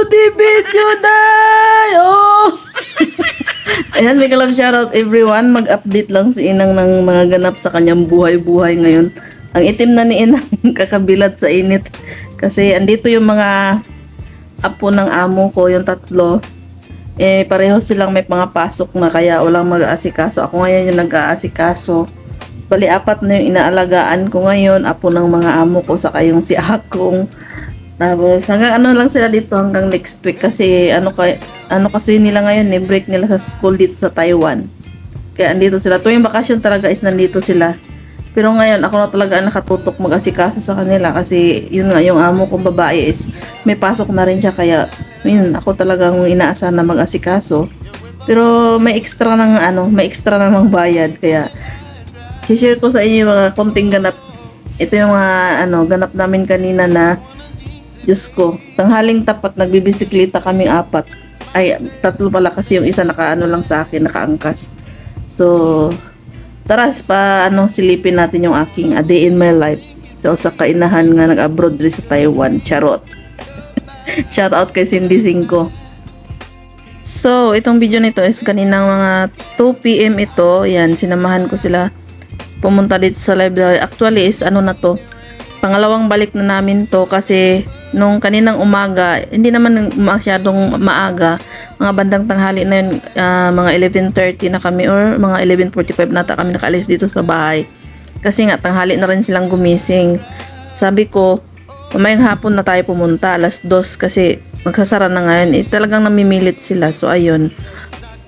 di video day! Oh! Ayan, may kalab shoutout everyone. Mag-update lang si Inang ng mga ganap sa kanyang buhay-buhay ngayon. Ang itim na ni Inang kakabilad sa init. Kasi andito yung mga apo ng amo ko, yung tatlo. Eh, pareho silang may mga pasok na kaya walang mag-aasikaso. Ako ngayon yung nag-aasikaso. Bali, 4 na yung inaalagaan ko ngayon. Apo ng mga amo ko, saka yung si Akong. Tapos, hanggang ano lang sila dito hanggang next week kasi ano kasi nila ngayon eh, break nila sa school dito sa Taiwan. Kaya andito sila. Tuwing bakasyon talaga is nandito sila. Pero ngayon ako na talaga ang nakatutok mag-asikaso sa kanila kasi yun nga yung amo kong babae is may pasok na rin siya kaya yun ako talagang inaasahan na mag-asikaso. Pero may extra namang bayad kaya share ko sa inyo yung mga konting ganap. Ito yung mga ganap namin kanina na Diyos ko, tanghaling tapat nagbibisikleta kaming 4. Ay, 3 pala kasi yung isa lang sa akin, nakaangkas. So, tara silipin natin yung aking a day in my life. So, sa kainahan nga nag-abroad rin sa Taiwan. Charot. Shout out kay Cindy Cinco. So, itong video nito is kaninang mga 2 PM ito. Yan, sinamahan ko sila pumunta dito sa library. Actually is pangalawang balik na namin to kasi nung kaninang umaga, hindi naman masyadong maaga, mga bandang tanghali na yun, mga 11:30 na kami or mga 11:45 nata kami nakaalis dito sa bahay. Kasi nga tanghali na rin silang gumising. Sabi ko, mamayang hapon na tayo pumunta, 2:00 kasi magsasara na ngayon. Talagang namimilit sila. So ayun,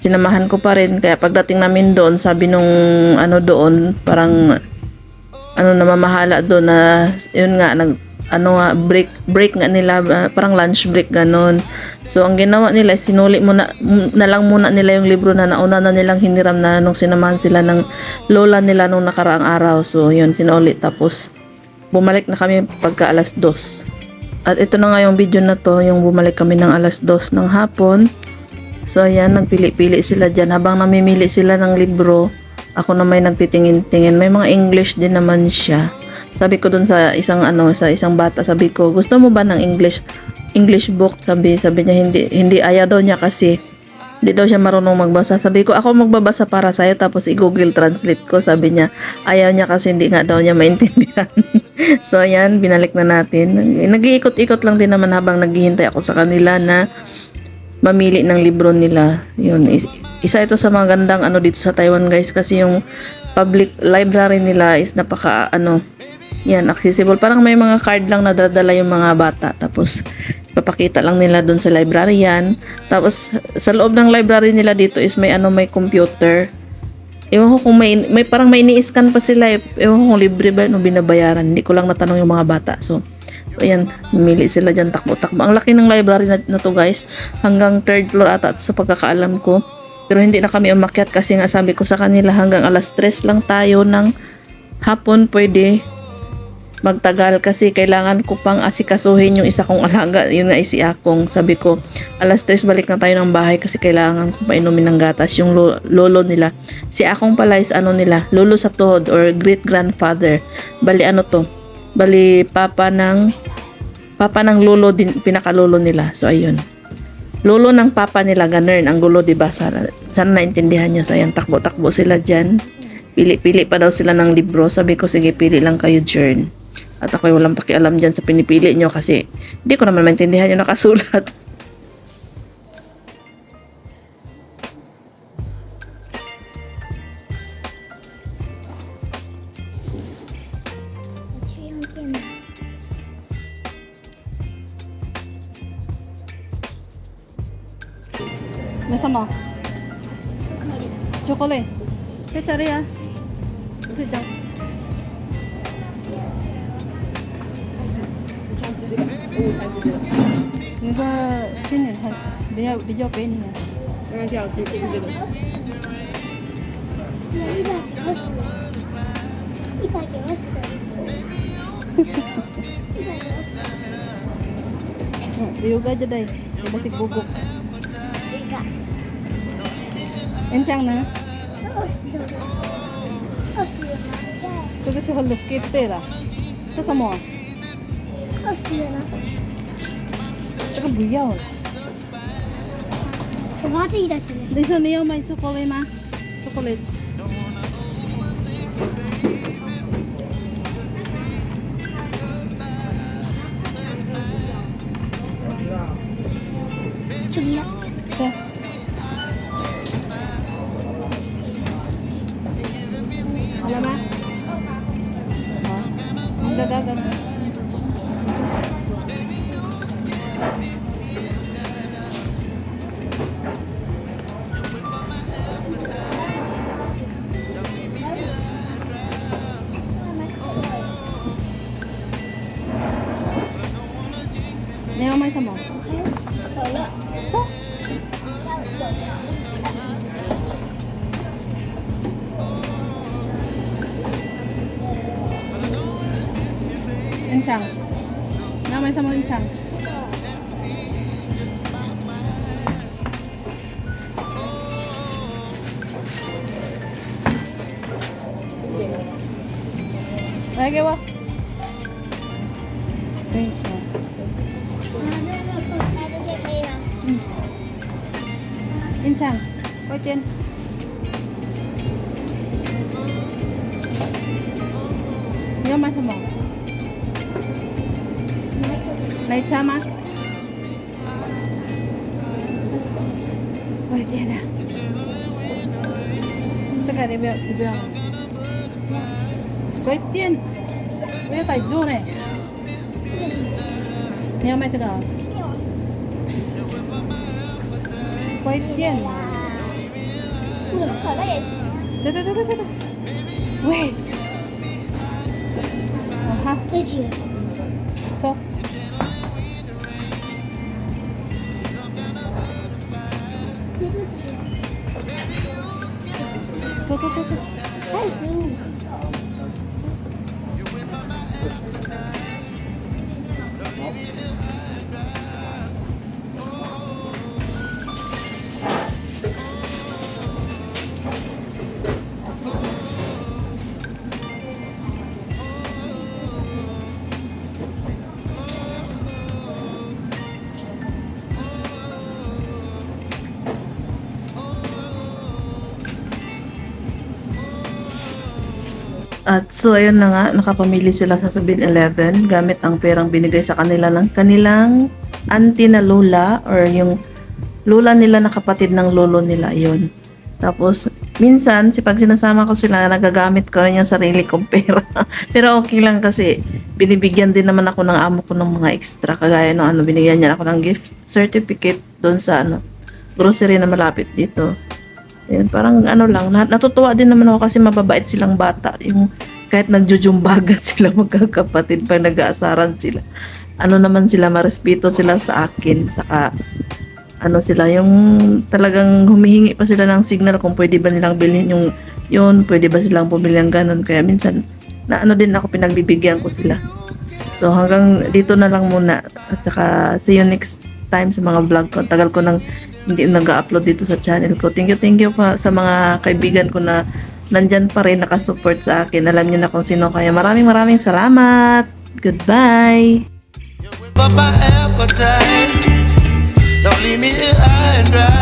sinamahan ko pa rin. Kaya pagdating namin doon, sabi nung doon, parang namamahala doon na yun nga break nga nila, parang lunch break ganon. So ang ginawa nila sinuli muna na lang muna nila yung libro na nauna na nilang hiniram na nung sinamahan sila ng lola nila nung nakaraang araw. So yun sinuli, tapos bumalik na kami pagka 2:00. At ito na nga yung video na to, yung bumalik kami ng 2:00 ng hapon. So ayan, nagpili-pili sila dyan habang namimili sila ng libro. Ako na may nagtitingin-tingin. May mga English din naman siya. Sabi ko dun sa isang bata, sabi ko, gusto mo ba ng English book? Sabi niya hindi ayaw daw niya kasi hindi daw siya marunong magbasa. Sabi ko, ako magbabasa para sa'yo tapos i-Google Translate ko. Sabi niya, ayaw niya kasi hindi nga daw niya maintindihan. So ayan, binalik na natin. Nag-iikot-ikot lang din naman habang naghihintay ako sa kanila na mamili ng libro nila. Yun, isa ito sa mga gandang dito sa Taiwan guys kasi yung public library nila is napaka accessible. Parang may mga card lang na dadala yung mga bata tapos papakita lang nila dun sa librarian. Tapos sa loob ng library nila dito is may computer. Ewan ko kung may parang may ini-scan pa sila. Ewan ko kung libre ba no binabayaran. Hindi ko lang natanong yung mga bata. So ayan, namili sila dyan, takbo-takbo. Ang laki ng library na to guys. Hanggang 3rd floor ata sa pagkakaalam ko. Pero hindi na kami umakyat kasi nga sabi ko sa kanila hanggang 3:00 lang tayo ng hapon pwede magtagal kasi kailangan ko pang asikasuhin yung isa kong alaga. Yun na si Akong. Sabi ko 3:00 balik na tayo ng bahay kasi kailangan ko painumin ng gatas yung lolo nila. Si Akong pala is lolo sa tuhod or great grandfather. Bali Bali papa ng lolo din, pinakalolo nila. So ayun, lolo ng papa nila, ganun ang gulo, diba? Sana naintindihan nyo. So ayan, takbo-takbo sila dyan, pili-pili pa daw sila ng libro. Sabi ko, sige, pili lang kayo dyan. At ako'y walang pakialam dyan sa pinipili nyo kasi hindi ko naman maintindihan yung nakasulat. Nasama? Chocolate. Kaya cari ya. Bisa jauh.那个真的它比较便宜啊。这个这个。Yoga aja deh, masih bubuk. Encang na? 这个是很 lukit 的，这什么？这个不要了。बहुत ही रच है This one niyo may chocolate ma. Chocolate. Chugla Okay. Alam ma? Ang dadagan. Niyo may sama. So, Inchang. Niyo may sama Inchang. Lagi ba? Thank you. Inchang, có trên. Nhớ mai sao mỏng. Này cha má. Ôi tiền à. Chắc là đi biểu. Có tiền. Bây giờ phải vô này. Nhớ mai chắc à. Có tiền. Đây. Wait. Ha. tôi chỉ Cho. Cho. hay xíu At so ayun na nga, nakapamili sila sa 7-Eleven gamit ang perang binigay sa kanila ng kanilang auntie na lola or yung lola nila na kapatid ng lolo nila yon. Tapos minsan pag sinasama ko sila nagagamit ko rin yung sarili kong pera. Pero okay lang kasi binibigyan din naman ako ng amo ko ng mga extra kagaya ng ano binigyan niya ako ng gift certificate doon sa ano grocery na malapit dito. Ayun, parang ano lang, natutuwa din naman ako kasi mababait silang bata. Yung kahit nagjujumbagan sila magkakapatid pag nag-aasaran sila. Ano naman sila, marespeto sila sa akin. Saka, ano sila, yung talagang humihingi pa sila ng signal kung pwede ba nilang bilhin yung yun, pwede ba silang bumili ng ganun. Kaya minsan, na ano din ako, pinagbibigyan ko sila. So, hanggang dito na lang muna. At saka, see you next time sa mga vlog ko. Tagal ko nang hindi nag-upload dito sa channel ko. Thank you pa sa mga kaibigan ko na nandyan pa rin nakasupport sa akin. Alam niyo na kung sino kaya. Maraming salamat. Goodbye. But my appetite, don't leave me here high and dry.